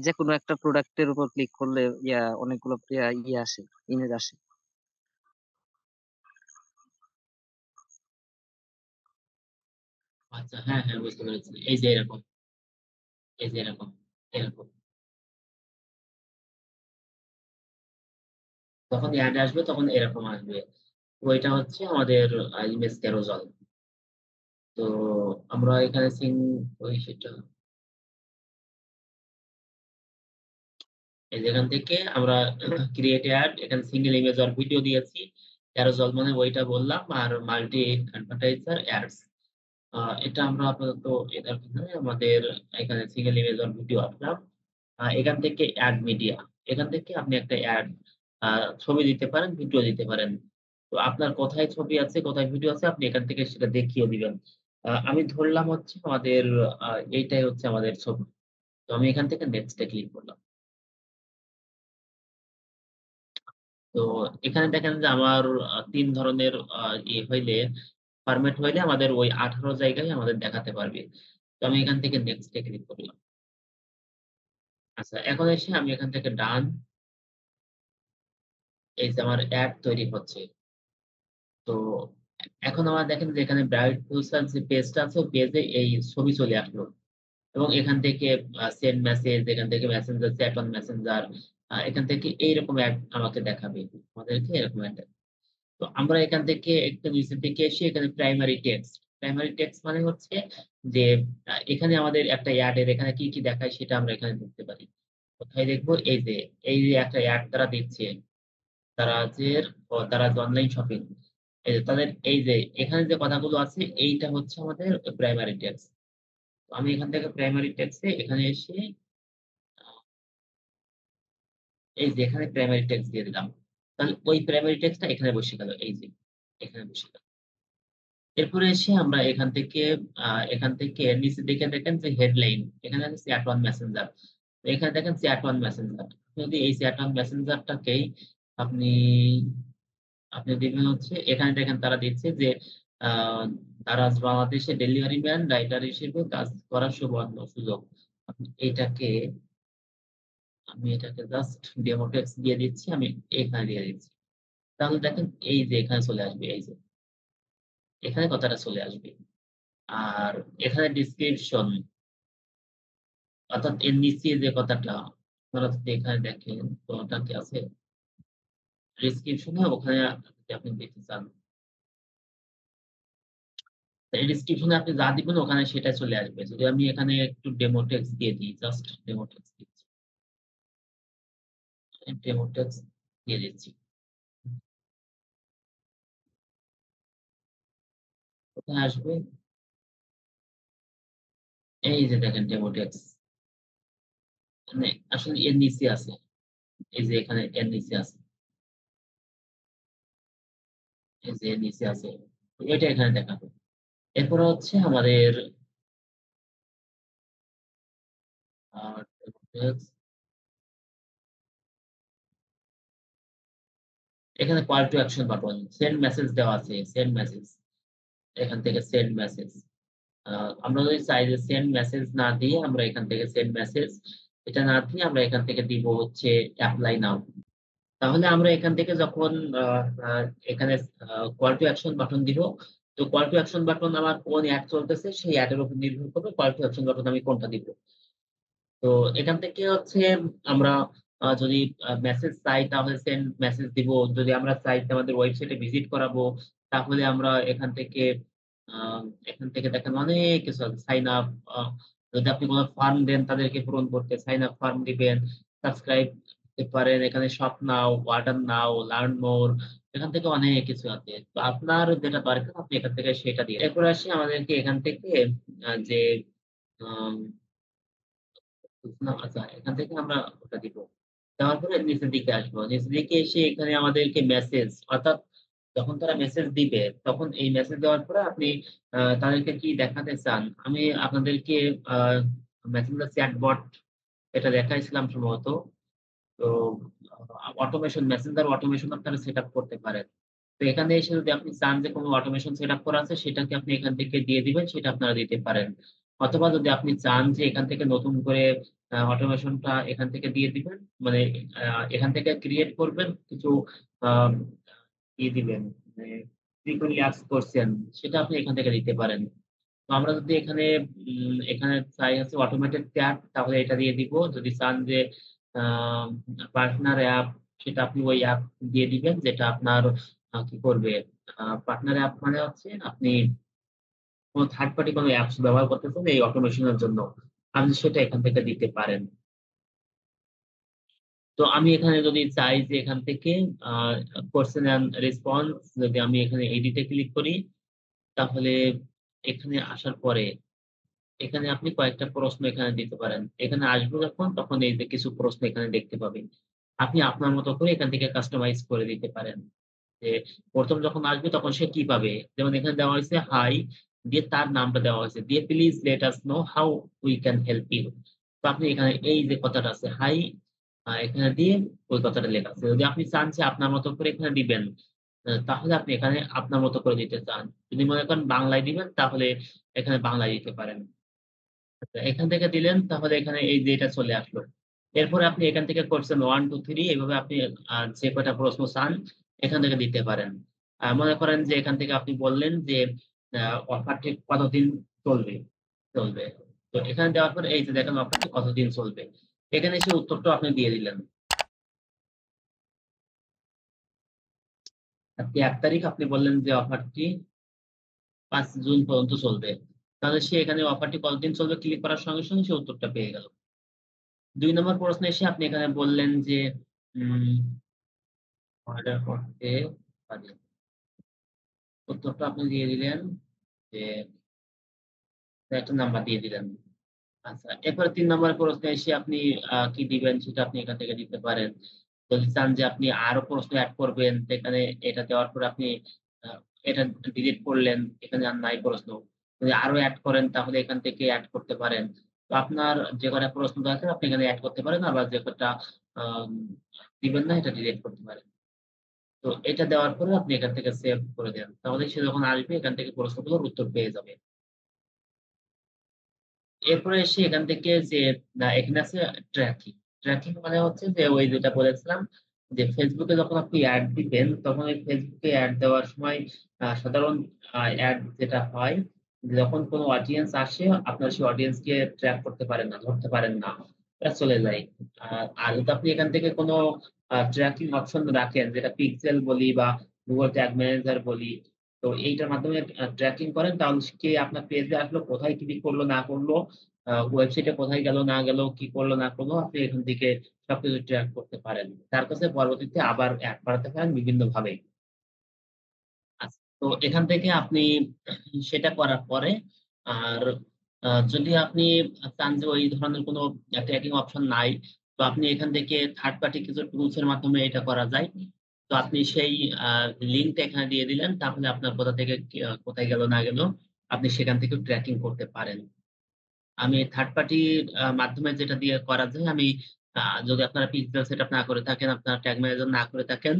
যে কোনো একটা প্রোডাক্টের উপর ক্লিক করলে অনেকগুলো আসে, ইমেজ আসে। আচ্ছা, হ্যাঁ হ্যাঁ, বুঝতে পেরেছি। এই যে এরকম, এই যে এরকম, এরকম যখন অ্যাড আসবে তখন এরকম আসবে। তো এটা হচ্ছে আমাদের ইমেজ ক্যারোজাল। তো আমরা এখানে ওই সেটা এই যেখান থেকে আমরা ক্রিয়েট অ্যাড, এখানে সিঙ্গেল ইমেজ আর ভিডিও দিয়েছি। ক্যারোজাল মানে ওইটা বললাম, আর মাল্টি অ্যাডভার্টাইজার অ্যাডস এটা আমরা আপাতত এটার ভিতরে আমাদের এখানে সিঙ্গেল ইমেজ আর ভিডিও আসলাম। এখান থেকে অ্যাড মিডিয়া, এখান থেকে আপনি একটা অ্যাড ছবি দিতে পারেন, ভিডিও দিতে পারেন। তো আপনার কোথায় ছবি আছে, কোথায় ভিডিও আছে আপনি এখান থেকে সেটা দেখিয়ে দিবেন। আমি ধরলাম হচ্ছে আমাদের এইটাই হচ্ছে আমাদের ছবি। তো আমি এখান থেকে নেক্সট এ ক্লিক করলাম। তো এখানে দেখেন যে আমার ৩ ধরনের হইলে ফরম্যাট হইলে আমাদের ওই 18 জায়গায় আমাদের দেখাতে পারবে। তো আমি এখান থেকে নেক্সট এ ক্লিক করলাম। আচ্ছা এখন এসে আমি এখান থেকে ডান, এই যে আমার অ্যাড তৈরি হচ্ছে। তো এখন আমার দেখেন যে এখানে ব্রাইট ফিউচার যে পেজটা আছে ওই পেজে এই ছবি চলে আসলো। এবং এখান থেকে সেন্ড মেসেজ, এখান থেকে মেসেঞ্জার, চ্যাট অন মেসেঞ্জার, এখান থেকে এইরকম অ্যাড আমাকে দেখাবে। আমাদেরকে এরকম অ্যাড। তো আমরা এখান থেকে একটু নিচের দিকে এসে এখানে প্রাইমারি টেক্সট। প্রাইমারি টেক্সট মানে হচ্ছে যে এখানে আমাদের একটা অ্যাডের এখানে কি কি দেখায় সেটা আমরা এখানে দেখতে পারি। কোথায় দেখবো, এই যে একটা অ্যাড তারা দিচ্ছে, তারা যে তারা অনলাইন শপিং, এই যে তাদের এই যে এখানে যে কথাগুলো আছে এইটা হচ্ছে আমাদের প্রাইমারি টেক্সট। তো আমি এখান থেকে প্রাইমারি টেক্সটে এখানে এসে আহ, এই যে এখানে প্রাইমারি টেক্সট দিয়ে দিলাম। তাহলে ওই প্রাইমারি টেক্সটটা এখানে বসে গেল, এই যে এখানে বসে গেল। এরপরে এসে আমরা এখান থেকে নিচের দিকে দেখেন যে হেডলাইন, এখানে আছে চ্যাট অন মেসেঞ্জার। এখানে দেখেন চ্যাট অন মেসেঞ্জার। যদি এই চ্যাট অন মেসেঞ্জারটাকেই আপনি আপনি দেখবেন হচ্ছে এখানে দেখেন তারা দিচ্ছে যে আহ তারা বাংলাদেশে ডেলিভারি ম্যান রাইটার হিসেবে কাজ করার সুবর্ণ সুযোগ। আপনি আমি এটাকে জাস্ট ডেমো টেক্সট দিয়ে দিচ্ছি, আমি এখানে দিয়ে দিচ্ছি। তাহলে দেখেন এই যে এখানে চলে আসবে, এই যে এখানে কথাটা চলে আসবে। আর এখানে ডেসক্রিপশন, অর্থাৎ এর নিচে যে কথাটা আপনারা যদি এখানে দেখেন কোনটা কি আছে ডেসক্রিপশনে, ওখানে যদি আপনি দেখতে চান এই ডেসক্রিপশনে আপনি যা দিবেন ওখানে সেটা চলে আসবে। যদি আমি এখানে একটু ডেমো টেক্সট দিয়ে দিই, জাস্ট ডেমো টেক্সট দিচ্ছি, ডেমো টেক্সট দিয়ে দিচ্ছি, কোথায় আসবে, এই যে দেখেন ডেমো টেক্সট মানে আসলে এর নিচে আছে, এই যে এখানে এর নিচে আছে। এই যে নিচে আছে। এটা এখানে দেখাবে। এরপরে হচ্ছে আমাদের এখানে call to action button, send message দেওয়া আছে, সেন্ড মেসেজ। এখান থেকে সেন্ড মেসেজ। আমরা যদি চাই যে সেন্ড মেসেজ না দিয়ে আমরা এখান থেকে সেন্ড মেসেজ এটা না দিয়ে আমরা এখান থেকে দিব হচ্ছে অ্যাপ্লাই নাও। তাহলে আমরা এখান থেকে যখন আ আ এখানে কল টু অ্যাকশন বাটন দিব, তো কল টু অ্যাকশন বাটন আমার কোন এড চলতেছে সেই এড এর উপর নির্ভর করবে কল টু অ্যাকশন বাটন আমি কোনটা দিব। তো এখান থেকে হচ্ছে আমরা যদি মেসেজ চাই তাহলে সেন্ড মেসেজ দিব। যদি আমরা চাই যে আমাদের ওয়েবসাইটে ভিজিট করাবো, তাহলে আমরা আ এখান থেকে দেখেন অনেক কিছু আছে। সাইন আপ যদি আপনি কোন ফর্ম দেন তাদেরকে পূরণ করতে সাইন আপ ফর্ম দিবেন, সাবস্ক্রাইব দিতে পারেন। এখানে শপ নাও, অর্ডার নাও, লার্ন মোর এখান থেকে অনেক কিছু আছে। তো আপনার যেটা দরকার আপনি এখান থেকে সেটা দিয়ে এরপরে আসি আমাদেরকে এখান থেকে যে আম না আচ্ছা এখান থেকে আমরা ওটা দিব। দেওয়ার পরে নিচের দিকে আসবো। নিচের দিকে এসে এখানে আমাদেরকে মেসেজ অর্থাৎ যখন তারা মেসেজ দিবে তখন এই মেসেজ দেওয়ার পরে আপনি তাদেরকে কি দেখাতে চান? আমি আপনাদেরকে আ মেসেঞ্জার চ্যাটবট এটা দেখাইছিলাম সম্ভবত। তো অটোমেশন মেসেঞ্জার অটোমেশন আপনারা সেটআপ করতে পারেন। তো এখানে এসে যদি আপনি চান যে কোনো অটোমেশন সেটআপ করা আছে সেটাকে আপনি এখান থেকে দিয়ে দিবেন, সেটা আপনারা দিতে পারেন। অথবা যদি আপনি চান যে এখান থেকে নতুন করে অটোমেশনটা এখান থেকে দিয়ে দিবেন। মানে এখান থেকে ক্রিয়েট করবেন কিছু আম দিবেন। মানে frequently asked question সেটা আপনি এখান থেকে দিতে পারেন। তো আমরা যদি এখানে চাই হচ্ছে অটোমেটেড চ্যাট তাহলে এটা দিয়ে দিব। যদি চান যে আম পার্টনার অ্যাপ সেটা আপনি ওই অ্যাপ দিয়ে দিবেন যেটা আপনার কি করবে পার্টনার অ্যাপ মানে হচ্ছে আপনি কোন থার্ড পার্টি কোন অ্যাপস ব্যবহার করতেছেন এই অটোমেশন এর জন্য। আপনি সেটা এখান থেকে দিতে পারেন। তো আমি এখানে যদি চাই যে এখান থেকে আ কোয়েশ্চেন অ্যান্ড রেসপন্স যদি আমি এখানে এডিট এ ক্লিক করি তাহলে এখানে আসার পরে এখানে আপনি কয়েকটা প্রশ্ন এখানে দিতে পারেন। এখানে আসবে যখন তখন এই যে কিছু প্রশ্ন এখানে দেখতে পাবেন। আপনি আপনার মতো করে এখান থেকে কাস্টমাইজ করে দিতে পারেন। যে ১ম যখন আসবে তখন সে কি পাবে? যেমন এখানে দেওয়া হয়েছে হাই দিয়ে তার নামটা দেওয়া হয়েছে। দিয়ে please let us know how we can help you. তো আপনি এখানে এই যে কথাটা আছে হাই এখানে দিয়ে ওই কথাটা লেখা আছে। যদি আপনি চান যে আপনার মতো করে এখানে দিবেন, তাহলে আপনি এখানে আপনার মতো করে দিতে চান। যদি মনে করেন বাংলায় দিবেন তাহলে এখানে বাংলায় দিতে পারেন। আচ্ছা এখান থেকে দিলেন তাহলে এখানে এই যে এটা চলে আসলো। এরপরে আপনি এখান থেকে করছেন 1, 2, 3 এভাবে আপনি যে কয়টা প্রশ্ন চান এখান থেকে দিতে পারেন। মনে করেন যে এখান থেকে আপনি বললেন যে আ অফারটি কতদিন চলবে চলবে। তো এখানে দেওয়ার পরে এই যে দেখেন অফারটি কতদিন চলবে। এখানে এসে উত্তরটাও আপনি দিয়ে দিলেন। আজকে ১ তারিখ আপনি বললেন যে অফারটি ৫ জুন পর্যন্ত চলবে। তাহলে সে এখানে অফারটি কতদিন চলবে ক্লিক করার সঙ্গে, সঙ্গে সে উত্তরটা পেয়ে গেল। ২ নম্বর প্রশ্নে এসে আপনি এখানে বললেন যে উম অর্ডার করতে পারি। উত্তরটা আপনি দিয়ে দিলেন যে একটা নাম্বার দিয়ে দিলেন। আচ্ছা, এরপরে ৩ নম্বর প্রশ্নে এসে আপনি কি দিবেন সেটা আপনি এখান থেকে দিতে পারেন। যদি চান যে আপনি আরো প্রশ্ন এড করবেন, সেখানে এটা দেওয়ার পরে আপনি আ এটা ডিলিট করলেন, এখানে আর নাই প্রশ্ন। যদি আরো এড করেন তাহলে এখান থেকে এড করতে পারেন। তো আপনার যে কয়টা প্রশ্ন দরকার আপনি এখানে এড করতে পারেন। আবার যে কয়টা আম দিবেন না এটা ডিলিট করতে পারেন। তো এটা দেওয়ার পরে আপনি এখান থেকে সেভ করে দেন। তাহলে সে যখন আসবে এখান থেকে প্রশ্নগুলোর উত্তর পেয়ে যাবে। এরপরে এসে এখান থেকে যে এখানে আছে ট্র্যাকিং। ট্র্যাকিং মানে হচ্ছে যে ওই যেটা বলেছিলাম যে Facebook এ যখন আপনি এড দিবেন তখন ওই Facebook এ এড দেওয়ার সময় সাধারণ এড যেটা হয় যখন কোন অডিয়েন্স আসে আপনার সেই অডিয়েন্স কে ট্র্যাক করতে পারেন না, ধরতে পারেন না। এটা চলে যায়। আর যদি আপনি এখান থেকে কোন ট্র্যাকিং অপশন রাখেন যেটা পিক্সেল বলি বা Google ট্যাগ ম্যানেজার বলি তো এইটার মাধ্যমে ট্র্যাকিং করেন তাহলে কে আপনার পেজে আসলো, কোথায় ক্লিক করলো না করলো, ওয়েবসাইটে কোথায় গেল না গেল, কি করলো না করলো আপনি এখান থেকে সবকিছু ট্র্যাক করতে পারেন। তার কাছে পরবর্তীতে আবার এড পাঠাতে পারেন বিভিন্নভাবে। আচ্ছা, তো এখান থেকে আপনি সেটা করার পরে আর যদি আপনি চান যে ওই ধরনের কোনো ট্র্যাকিং অপশন নাই, তো আপনি এখান থেকে থার্ড পার্টি কিছু টুলস এর মাধ্যমে এটা করা যায়। তো আপনি সেই লিঙ্কটা এখানে দিয়ে দিলেন। তাহলে আপনার কোথা থেকে কোথায় গেল না গেল আপনি সেখান থেকেও ট্র্যাকিং করতে পারেন। আমি থার্ড পার্টি মাধ্যমে যেটা দিয়ে করা যায় আমি যদি আপনারা পিক্সেল সেটআপ না করে থাকেন, আপনারা ট্যাগ ম্যানেজার না করে থাকেন,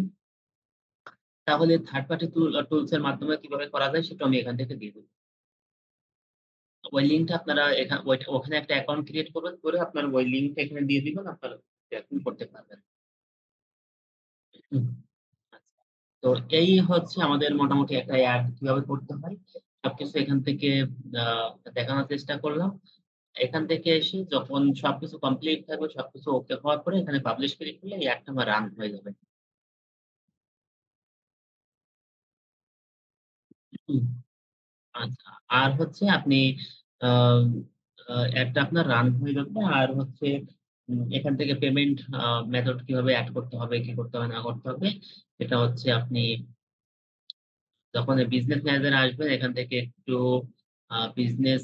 তাহলে থার্ড পার্টি টুলস এর মাধ্যমে কিভাবে করা যায় সেটা আমি এখান থেকে দিয়ে দেব। ওই লিঙ্কটা আপনারা ওখানে একটা অ্যাকাউন্ট ক্রিয়েট করবেন, করে আপনার ওই লিঙ্কটা এখানে দিয়ে দিবেন, আপনারা ট্র্যাকিং করতে পারবেন। হুম, আচ্ছা। তো এই হচ্ছে আমাদের মোটামুটি একটা অ্যাড কিভাবে করতে হয়। সবকিছু এখান থেকে আ দেখানোর চেষ্টা করলাম। এখান থেকে এসে যখন সবকিছু কমপ্লিট থাকবে, সবকিছু ওকে হওয়ার পরে এখানে পাবলিশ ক্লিক করলে এই অ্যাডটা আমার রান হয়ে যাবে। হুম, আচ্ছা। আর হচ্ছে আপনি আম অ্যাডটা আপনার রান হয়ে যাবে। আর হচ্ছে এখান থেকে পেমেন্ট মেথড কিভাবে এড করতে হবে, কি করতে হবে না করতে হবে, সেটা হচ্ছে আপনি যখন বিজনেস ম্যানেজারে আসবেন এখান থেকে একটু বিজনেস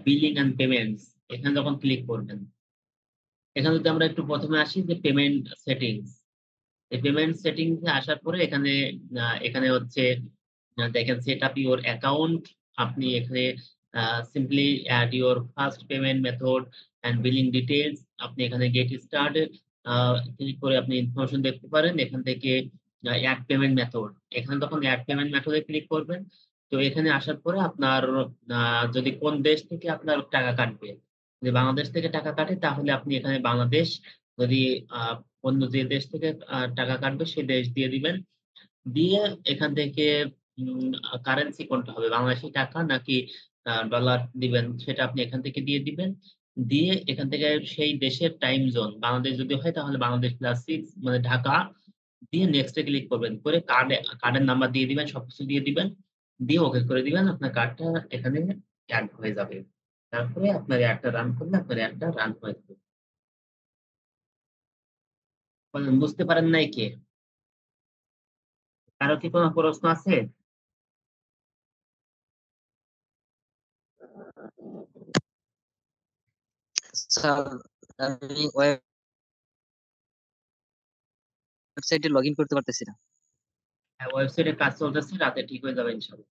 বিলিং অ্যান্ড পেমেন্টস এখানে যখন ক্লিক করবেন, এখানে যদি আমরা একটু ১ম এ আসি যে পেমেন্ট সেটিংস। এই পেমেন্ট সেটিংস এ আসার পরে এখানে হচ্ছে দেখেন সেট আপ ইউর অ্যাকাউন্ট। আপনি এখানে simply add your first payment method and billing details. আপনি এখানে গেট স্টার্টেড আ ক্লিক করে আপনি ইনফরমেশন দেখতে পারেন। এখান থেকে এড পেমেন্ট মেথড। এখানে তখন এড পেমেন্ট মেথড এ ক্লিক করবেন। তো এখানে আসার পরে আপনার আ যদি কোন দেশ থেকে আপনার টাকা কাটবে। যদি বাংলাদেশ থেকে টাকা কাটে তাহলে আপনি এখানে বাংলাদেশ, যদি আ অন্য যে দেশ থেকে টাকা কাটবে সে দেশ দিয়ে দিবেন। দিয়ে এখান থেকে কারেন্সি কোনটা হবে? বাংলাদেশী টাকা নাকি ডলার দিবেন সেটা আপনি এখান থেকে দিয়ে দিবেন। দিয়ে এখান থেকে সেই দেশের টাইম জোন বাংলাদেশ যদি হয় তাহলে বাংলাদেশ +6 মানে ঢাকা দিয়ে নেক্সট এ ক্লিক করবেন। করে কার্ডের নাম্বার দিয়ে দিবেন, সবকিছু দিয়ে দিবেন। দিয়ে ওকে করে দিবেন। আপনার কার্ডটা এখানে এড হয়ে যাবে। তারপরে আপনার এডটা রান করলে আপনার এডটা রান হয়ে যাবে। বলেন বুঝতে পারেন নাই কি? কারো কি কোন প্রশ্ন আছে? স্যার আমি ওয়েবসাইটে লগইন করতে পারতেছি না। হ্যাঁ, ওয়েবসাইটে কাজ চলতেছে। রাতে ঠিক হয়ে যাবে ইনশাআল্লাহ।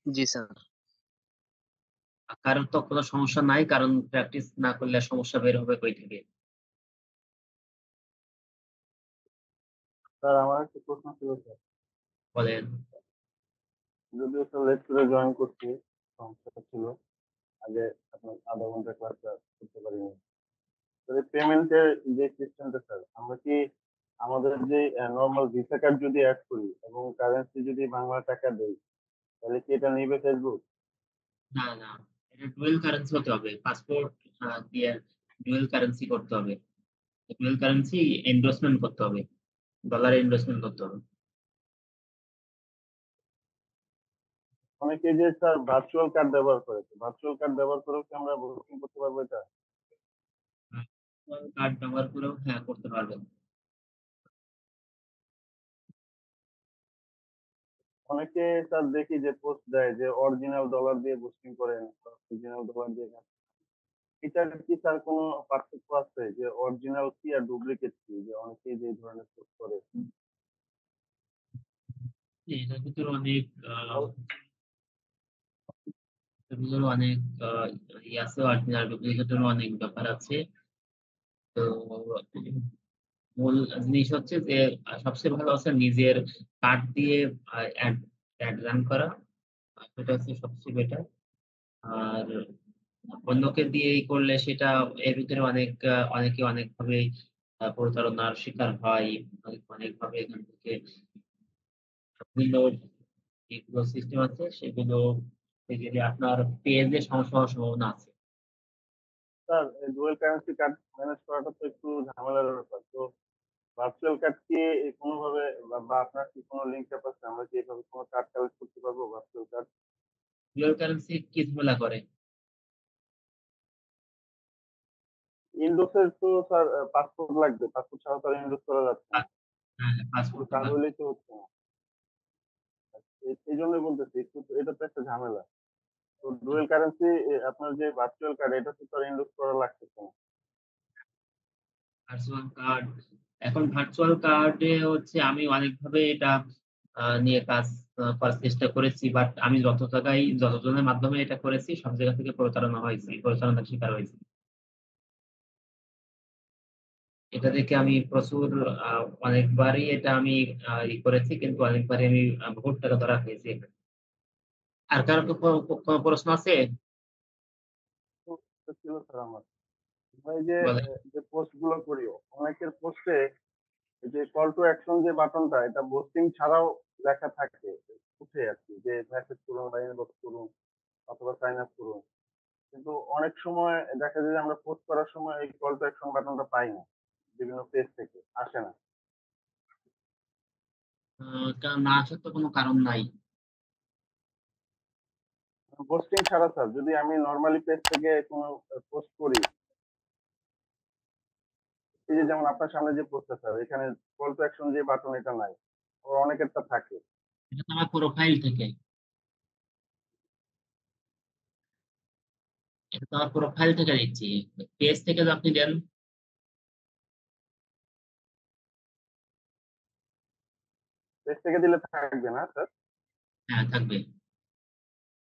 জি স্যার। কারণ তো কোনো সমস্যা নাই। কারণ প্র্যাকটিস না করলে সমস্যা বের হবে কই থেকে? স্যার আমার একটা প্রশ্ন ছিল স্যার। বলেন। যদিও স্যার লেকচারে জয়েন করছি, সমস্যা ছিল। আগে আপনার ০.৫ ঘন্টা ক্লাসটা করতে পারিনি। স্যার এই পেমেন্টের যে সিস্টেমটা স্যার, আমরা কি আমাদের যে নরমাল ভিসা কার্ড যদি এড করি এবং কারেন্সি যদি বাংলা টাকা দেই, তাহলে কি এটা নিবে ফেসবুক? না, না। এটা ডুয়াল কারেন্সি হতে হবে। পাসপোর্ট দিয়ে ডুয়াল কারেন্সি করতে হবে। ডুয়াল কারেন্সি এন্ডোর্সমেন্ট করতে হবে। ডলারে এন্ডোর্সমেন্ট করতে হবে। অনেকে যে স্যার ভার্চুয়াল কার্ড ব্যবহার করে। ভার্চুয়াল কার্ড ব্যবহার করেও কি আমরা বুকিং করতে পারবো এটা? কার্ড ব্যবহার করেও হ্যাঁ, করতে পারবেন। অনেকে স্যার দেখি যে পোস্ট দেয় যে অরিজিনাল ডলার দিয়ে বুকিং করেন, অরিজিনাল ডলার দিয়ে এটার কি স্যার কোনো পার্থক্য আছে যে অরিজিনাল কি আর ডুপ্লিকেট কি? যে অনেকেই যে এই ধরনের পোস্ট করে। এটার ভিতরে অনেক আ বল- এটার ভিতরে অনেক আ আছে অরিজিনাল ডুপ্লিকেট এরও অনেক ব্যাপার আছে। তো মূল জিনিস হচ্ছে যে সবচেয়ে ভালো হচ্ছে নিজের কার্ড দিয়ে অ্যাড অ্যাড রান করা। সেটা হচ্ছে সবচেয়ে বেটার। আর অন্যকে দিয়েই করলে সেটা এর ভিতরে অনেকে অনেকভাবে প্রতারণার শিকার হয়। অনেকভাবে এখান থেকে বিভিন্ন যেগুলো সিস্টেম আছে সেগুলো থেকে আপনার পেজে সমস্যা হওয়ার সম্ভাবনা আছে। স্যার এই ডুয়াল কারেন্সি কার্ড ম্যানেজ করাটা তো একটু ঝামেলার ব্যাপার। তো ভার্চুয়াল কার্ড কি কোনোভাবে বা আপনার কি কোনো লিঙ্ক আপ আছে? আমরা কি এভাবে কোনো কার্ড কালেক্ট করতে পারবো ভার্চুয়াল কার্ড? ডুয়াল কারেন্সি কি ঝামেলা করে? ইন্ডোসের তো স্যার পাসপোর্ট লাগবে। পাসপোর্ট ছাড়া তো আর ইন্ডোস করা যাচ্ছে আ না। হ্যাঁ, হ্যাঁ, শুধু পাসপোর্ট তো কার্ড লাগবে। হইলেই তো হচ্ছে না। এইজন্যই বলতেছি একটু এটা তো একটা ঝামেলা। তো ডুয়াল কারেন্সি আপনার যে ভার্চুয়াল কার্ড এটা তো আর ইন্ডোস করা লাগতেছে না। ভার্চুয়াল কার্ড এখন ভার্চুয়াল কার্ডে হচ্ছে আমি অনেকভাবে এটা নিয়ে কাজ করার চেষ্টা করেছি। বাট আমি যতজনের মাধ্যমে এটা করেছি সব জায়গা থেকে প্রতারণার শিকার হয়েছি। এটা থেকে আমি প্রচুর আ অনেকবারই এটা আমি করেছি কিন্তু অনেকবারই আমি বহুত টাকা ধরা খেয়েছি এখানে। আর কারো কোন প্রশ্ন আছে? তো এটা ছিল স্যার আমার। আমরা এই যে বলেন। যে পোস্ট গুলো করি, অনেকের পোস্টে এই যে কল টু অ্যাকশন যে বাটনটা, এটা বুস্টিং ছাড়াও লেখা থাকে, উঠে আরকি যে মেসেজ করুন বা ইনবক্স করুন অথবা সাইন আপ করুন। কিন্তু অনেক সময় দেখা যায় যে আমরা পোস্ট করার সময় এই কল টু অ্যাকশন বাটনটা পাই না। বিভিন্ন পেজ থেকে আসে না। এটা না আসার তো কোনো কারণ নাই। পোস্টিং ছাড়া স্যার যদি আমি নরমালি পেজ থেকে কোনো পোস্ট করি, এই যে যেমন আপনার সামনে যে পোস্টটা স্যার, এখানে কল টু অ্যাকশন যে বাটন এটা নাই। আবার অনেকেরটা থাকে। এটা তো আমার প্রোফাইল থেকে। এটা তো আমার প্রোফাইল থেকে দিচ্ছি। পেজ থেকে যদি আপনি দেন, পেজ থেকে দিলে থাকবে না স্যার? হ্যাঁ থাকবে।